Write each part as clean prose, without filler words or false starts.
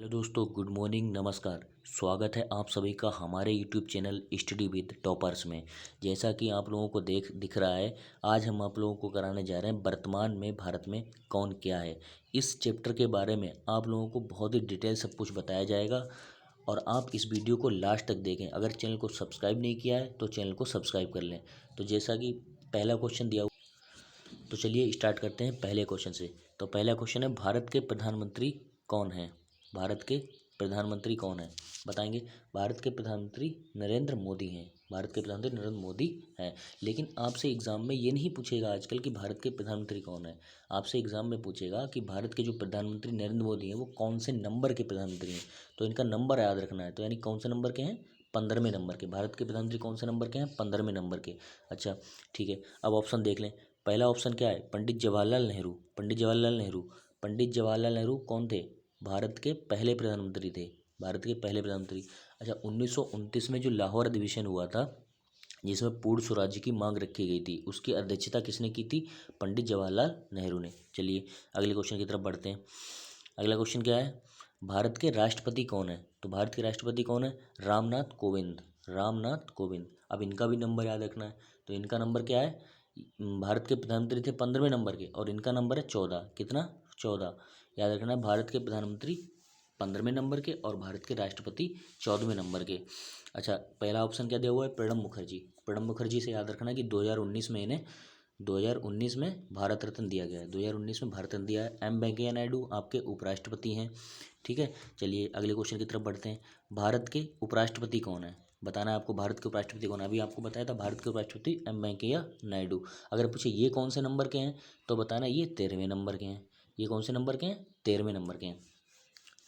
Hello दोस्तों, good morning, नमस्कार। स्वागत है आप सभी का हमारे YouTube channel study with toppers में। जैसा कि आप लोगों को दिख रहा है, आज हम आप लोगों को कराने जा रहे हैं वर्तमान में भारत में कौन क्या है। इस चैप्टर के बारे में आप लोगों को बहुत ही डिटेल सब कुछ बताया जाएगा और आप इस वीडियो को लास्ट तक देखें। अगर चैनल को सब्सक्राइब नहीं किया है तो चैनल को सब्सक्राइब कर लें। तो जैसा कि पहला क्वेश्चन दिया, तो चलिए स्टार्ट करते हैं पहले क्वेश्चन से। तो पहला क्वेश्चन है, भारत के प्रधानमंत्री कौन हैं? भारत के प्रधानमंत्री कौन है बताएंगे? भारत के प्रधानमंत्री नरेंद्र मोदी हैं। भारत के प्रधानमंत्री नरेंद्र मोदी हैं। लेकिन आपसे एग्जाम में ये नहीं पूछेगा आजकल कि भारत के प्रधानमंत्री कौन है। आपसे एग्जाम में पूछेगा कि भारत के जो प्रधानमंत्री नरेंद्र मोदी हैं वो कौन से नंबर के प्रधानमंत्री हैं। तो इनका नंबर याद रखना है। तो यानी कौन से नंबर के हैं? 15वें नंबर के। भारत के प्रधानमंत्री कौन से नंबर के हैं? 15वें नंबर के। अच्छा, ठीक है। अब ऑप्शन देख लें। पहला ऑप्शन क्या है? पंडित जवाहरलाल नेहरू। पंडित जवाहरलाल नेहरू। पंडित जवाहरलाल नेहरू कौन थे? भारत के पहले प्रधानमंत्री थे। भारत के पहले प्रधानमंत्री। अच्छा, 1929 में जो लाहौर अधिवेशन हुआ था जिसमें पूर्ण स्वराज्य की मांग रखी गई थी, उसकी अध्यक्षता किसने की थी? पंडित जवाहरलाल नेहरू ने। चलिए अगले क्वेश्चन की तरफ बढ़ते हैं। अगला क्वेश्चन क्या है? भारत के राष्ट्रपति कौन है? तो भारत के राष्ट्रपति कौन है? रामनाथ कोविंद। रामनाथ कोविंद। अब इनका भी नंबर याद रखना है। तो इनका नंबर क्या है? भारत के प्रधानमंत्री थे 15वें नंबर के और इनका नंबर है 14। कितना? 14। याद रखना है, भारत के प्रधानमंत्री 15वें नंबर के और भारत के राष्ट्रपति 14वें नंबर के। अच्छा, पहला ऑप्शन क्या दिया हुआ है? प्रणब मुखर्जी। प्रणब मुखर्जी से याद रखना कि 2019 में इन्हें 2019 में भारत रत्न दिया गया है। 2019 में भारत रत्न दिया है। एम वेंकैया नायडू आपके उपराष्ट्रपति हैं। ठीक है, चलिए अगले क्वेश्चन की तरफ बढ़ते हैं। भारत के उपराष्ट्रपति कौन है? बताना है आपको भारत के उपराष्ट्रपति कौन है। अभी आपको बताया था भारत के उपराष्ट्रपति एम वेंकैया नायडू। अगर पूछे ये कौन से नंबर के हैं तो बताना ये 13वें नंबर के हैं। ये कौन से नंबर के हैं? 13वें नंबर के हैं।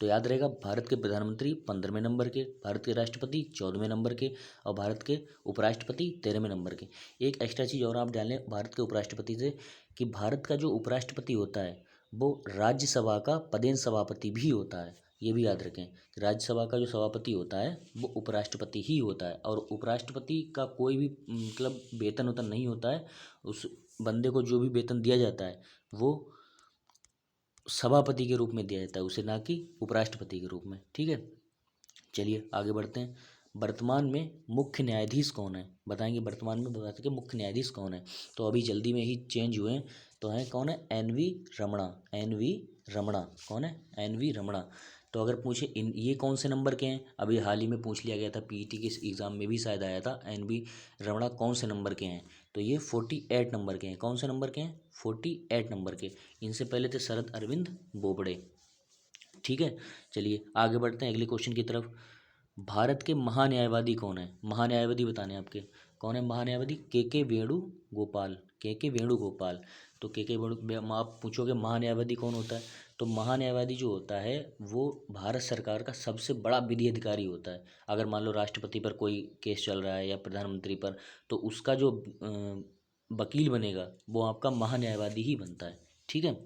तो याद रहेगा, भारत के प्रधानमंत्री 15वें नंबर के, भारत के राष्ट्रपति 14वें नंबर के और भारत के उपराष्ट्रपति 13वें नंबर के। एक एक्स्ट्रा चीज़ और आप जान लें भारत के उपराष्ट्रपति से कि भारत का जो उपराष्ट्रपति होता है वो राज्यसभा का पदेन सभापति भी होता है। ये भी याद रखें कि राज्यसभा का जो सभापति होता है वो उपराष्ट्रपति ही होता है और उपराष्ट्रपति का कोई भी मतलब वेतन वेतन नहीं होता है। उस बंदे को जो भी वेतन दिया जाता है वो सभापति के रूप में दिया जाता है उसे, ना कि उपराष्ट्रपति के रूप में। ठीक है, चलिए आगे बढ़ते हैं। वर्तमान में मुख्य न्यायाधीश कौन है? बताएंगे वर्तमान में भारत के मुख्य न्यायाधीश कौन है? तो अभी जल्दी में ही चेंज हुए हैं। तो हैं कौन है? एन वी रमणा। एन वी रमणा। कौन है? एन वी रमणा। तो अगर पूछे इन ये कौन से नंबर के हैं, अभी हाल ही में पूछ लिया गया था, पीईटी के एग्जाम में भी शायद आया था, एन वी रमणा कौन से नंबर के हैं? तो ये 48 नंबर के हैं। कौन से नंबर के हैं? 48 नंबर के। इनसे पहले थे शरद अरविंद बोबड़े। ठीक है, चलिए आगे बढ़ते हैं अगले क्वेश्चन की तरफ। भारत के महान्यायवादी कौन है? महान्यायवादी बताने आपके कौन है महान्यायवादी? के वेणुगोपाल। के वेणुगोपाल। तो के वेणु, आप पूछोगे महान्यायवादी कौन होता है? तो महान्यायवादी जो होता है वो भारत सरकार का सबसे बड़ा विधि अधिकारी होता है। अगर मान लो राष्ट्रपति पर कोई केस चल रहा है या प्रधानमंत्री पर, तो उसका जो वकील बनेगा वो आपका महान्यायवादी ही बनता है। ठीक है,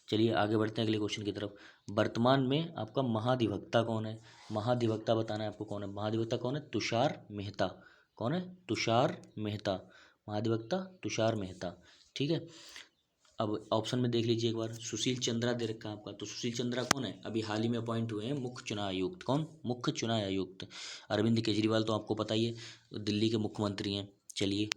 चलिए आगे बढ़ते हैं अगले क्वेश्चन की तरफ। वर्तमान में आपका महाधिवक्ता कौन है? महाधिवक्ता बताना है आपको कौन है। महाधिवक्ता कौन है? तुषार मेहता। कौन है? तुषार मेहता। महाधिवक्ता तुषार मेहता। ठीक है, अब ऑप्शन में देख लीजिए एक बार। सुशील चंद्रा दे रखा है आपका। तो सुशील चंद्रा कौन है? अभी हाल ही में अपॉइंट हुए हैं मुख्य चुनाव आयुक्त। कौन? मुख्य चुनाव आयुक्त। अरविंद केजरीवाल तो आपको पता ही है, दिल्ली के मुख्यमंत्री हैं। चलिए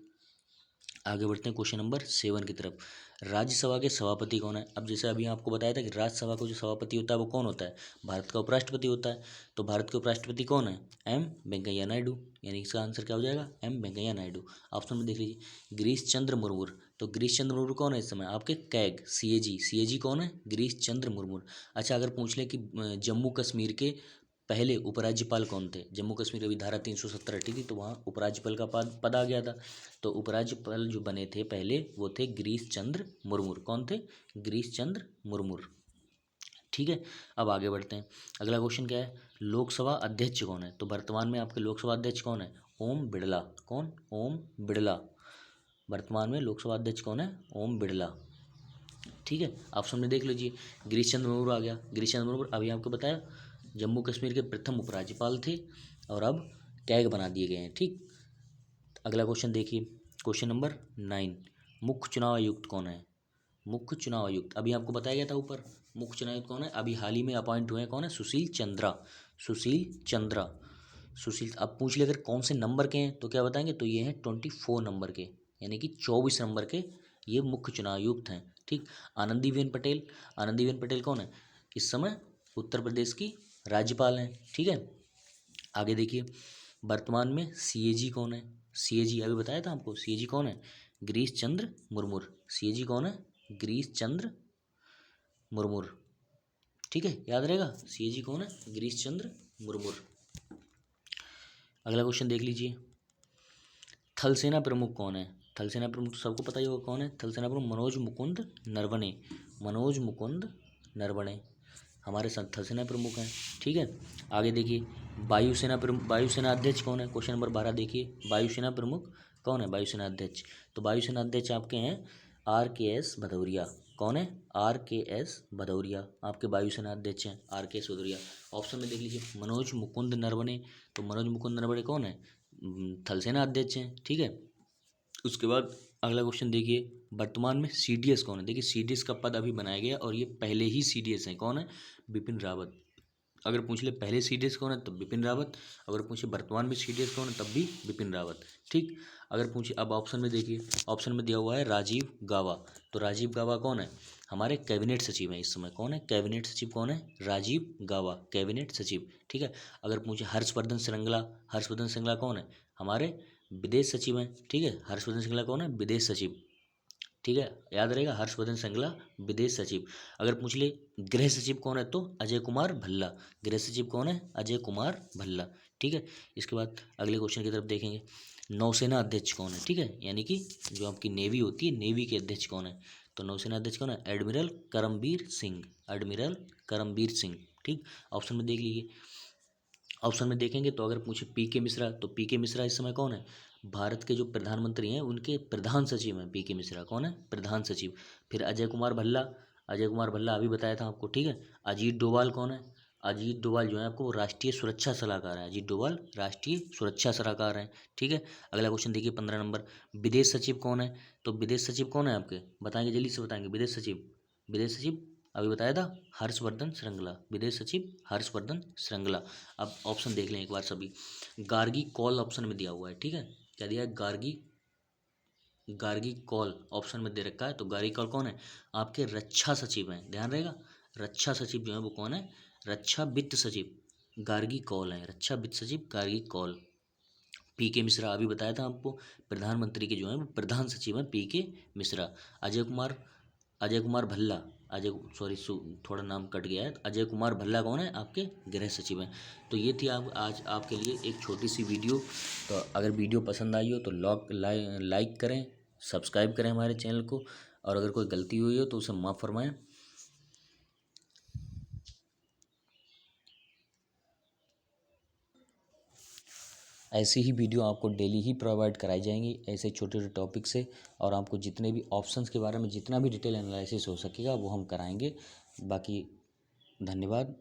आगे बढ़ते हैं क्वेश्चन नंबर 7 की तरफ। राज्यसभा के सभापति कौन है? अब जैसे अभी आपको बताया था कि राज्यसभा का जो सभापति होता है वो कौन होता है? भारत का उपराष्ट्रपति होता है। तो भारत के उपराष्ट्रपति कौन है? एम वेंकैया नायडू। यानी इसका आंसर क्या हो जाएगा? एम वेंकैया नायडू। ऑप्शन में देख लीजिए। गिरीश चंद्र मुर्मू। तो गिरीश चंद्र मुर्मू कौन है इस समय? आपके कैग सीएजी। सीएजी कौन है? गिरीश चंद्र मुर्मू। अच्छा, अगर पूछ ले कि जम्मू कश्मीर के पहले उपराज्यपाल कौन थे? जम्मू कश्मीर अभी धारा 370 हटी थी तो वहाँ उपराज्यपाल का पद आ गया था। तो उपराज्यपाल जो बने थे पहले वो थे गिरीश चंद्र मुर्मू। कौन थे? गिरीश चंद्र मुर्मू। ठीक है, अब आगे बढ़ते हैं। अगला क्वेश्चन क्या है? लोकसभा अध्यक्ष कौन है? तो वर्तमान में आपके लोकसभा अध्यक्ष कौन है? ओम बिड़ला। कौन? ओम बिड़ला। वर्तमान में लोकसभा अध्यक्ष कौन है? ओम बिड़ला। ठीक है, ऑप्शन में देख लीजिए। गिरीश चंद्र मुर्मू आ गया। गिरीश चंद्र मुर्मू अभी आपको बताया जम्मू कश्मीर के प्रथम उपराज्यपाल थे और अब कैग बना दिए गए हैं। ठीक, अगला क्वेश्चन देखिए, क्वेश्चन नंबर 9। मुख्य चुनाव आयुक्त कौन है? मुख्य चुनाव आयुक्त अभी आपको बताया गया था ऊपर मुख्य चुनाव आयुक्त कौन है, अभी हाल ही में अपॉइंट हुए हैं, कौन है, सुशील चंद्रा, सुशील चंद्रा, सुशील। अब पूछ ले अगर कौन से नंबर के हैं तो क्या बताएंगे, तो ये हैं 24 नंबर के, यानी कि 24 नंबर के ये मुख्य चुनाव आयुक्त हैं। ठीक। आनंदीबेन पटेल, आनंदीबेन पटेल कौन है, इस समय उत्तर प्रदेश की राज्यपाल हैं। ठीक है। आगे देखिए, वर्तमान में सीएजी कौन है, सीएजी अभी बताया था आपको, सीएजी कौन है, गिरीश चंद्र मुर्मू। सीएजी कौन है, गिरीश चंद्र मुर्मू। ठीक है, याद रहेगा, सीएजी कौन है, गिरीश चंद्र मुर्मू। अगला क्वेश्चन देख लीजिए, थल सेना प्रमुख कौन है, थल सेना प्रमुख तो सबको पता ही होगा कौन है, थल सेना प्रमुख मनोज मुकुंद नरवणे, मनोज मुकुंद नरवणे हमारे थल सेना प्रमुख हैं। ठीक है। आगे देखिए, वायुसेना प्रमुख, वायुसेना अध्यक्ष कौन है, क्वेश्चन नंबर 12 देखिए, वायुसेना प्रमुख कौन है, वायुसेना अध्यक्ष, तो वायुसेना अध्यक्ष आपके हैं RKS भदौरिया। कौन है, RKS भदौरिया आपके वायुसेना अध्यक्ष हैं, RKS भदौरिया। ऑप्शन में देख लीजिए, मनोज मुकुंद नरवणे, तो मनोज मुकुंद नरवणे कौन है, थल सेना अध्यक्ष हैं। ठीक है। उसके बाद अगला क्वेश्चन देखिए, वर्तमान में CDS कौन है, देखिए CDS का पद अभी बनाया गया और ये पहले ही CDS हैं, कौन है, बिपिन रावत। अगर पूछ ले पहले CDS कौन है तब बिपिन रावत, अगर पूछे वर्तमान में CDS कौन है तब भी बिपिन रावत। ठीक। अगर पूछे, अब ऑप्शन में देखिए, ऑप्शन में दिया हुआ है राजीव गाबा, तो राजीव गाबा कौन है, हमारे कैबिनेट सचिव हैं इस समय, कौन है, कैबिनेट सचिव कौन है, राजीव गाबा, कैबिनेट सचिव। ठीक है। अगर पूछे हर्षवर्धन श्रृंगला, हर्षवर्धन श्रृंगला कौन है, हमारे विदेश सचिव हैं। ठीक है, हर्षवर्धन श्रृंगला कौन है, विदेश सचिव। ठीक है, याद रहेगा, हर्षवर्धन श्रृंगला विदेश सचिव। अगर पूछ ले गृह सचिव कौन है, तो अजय कुमार भल्ला, गृह सचिव कौन है, अजय कुमार भल्ला। ठीक है। इसके बाद अगले क्वेश्चन की तरफ देखेंगे, नौसेना अध्यक्ष कौन है। ठीक है, यानी कि जो आपकी नेवी होती है, नेवी के अध्यक्ष कौन है, तो नौसेना अध्यक्ष कौन है, एडमिरल करमबीर सिंह, एडमिरल करमबीर सिंह। ठीक। ऑप्शन में देख लीजिए, ऑप्शन में देखेंगे तो अगर पूछे PK मिश्रा, तो PK मिश्रा इस समय कौन है, भारत के जो प्रधानमंत्री हैं उनके प्रधान सचिव हैं, PK मिश्रा कौन है, प्रधान सचिव। फिर अजय कुमार भल्ला, अजय कुमार भल्ला अभी बताया था आपको। ठीक है। अजीत डोभाल कौन है, अजीत डोभाल जो है आपको राष्ट्रीय सुरक्षा सलाहकार है, अजीत डोभाल राष्ट्रीय सुरक्षा सलाहकार हैं। ठीक है। अगला क्वेश्चन देखिए 15 नंबर, विदेश सचिव कौन है, तो विदेश सचिव कौन है आपके, बताएंगे जल्दी से बताएंगे, विदेश सचिव, विदेश सचिव अभी बताया था हर्षवर्धन श्रृंगला, विदेश सचिव हर्षवर्धन श्रृंगला। अब ऑप्शन देख लें एक बार सभी, गार्गी कॉल ऑप्शन में दिया हुआ है। ठीक है, क्या दिया है, गार्गी, गार्गी कॉल ऑप्शन में दे रखा है, तो गार्गी कॉल कौन है, आपके रक्षा सचिव हैं, ध्यान रहेगा, रक्षा सचिव जो है वो कौन है, रक्षा वित्त सचिव गार्गी कॉल है, रक्षा वित्त सचिव गार्गी कॉल। PK मिश्रा अभी बताया था आपको, प्रधानमंत्री के जो है वो प्रधान सचिव हैं PK मिश्रा। अजय कुमार, अजय कुमार भल्ला, अजय सॉरी थोड़ा नाम कट गया है, अजय कुमार भल्ला कौन है, आपके गृह सचिव हैं। तो ये थी आप आज आपके लिए एक छोटी सी वीडियो। तो अगर वीडियो पसंद आई हो तो लाइक करें, सब्सक्राइब करें हमारे चैनल को, और अगर कोई गलती हुई हो तो उसे माफ़ फरमाएं। ऐसी ही वीडियो आपको डेली ही प्रोवाइड कराई जाएंगी, ऐसे छोटे छोटे टॉपिक से, और आपको जितने भी ऑप्शंस के बारे में जितना भी डिटेल एनालिसिस हो सकेगा वो हम कराएंगे। बाकी धन्यवाद।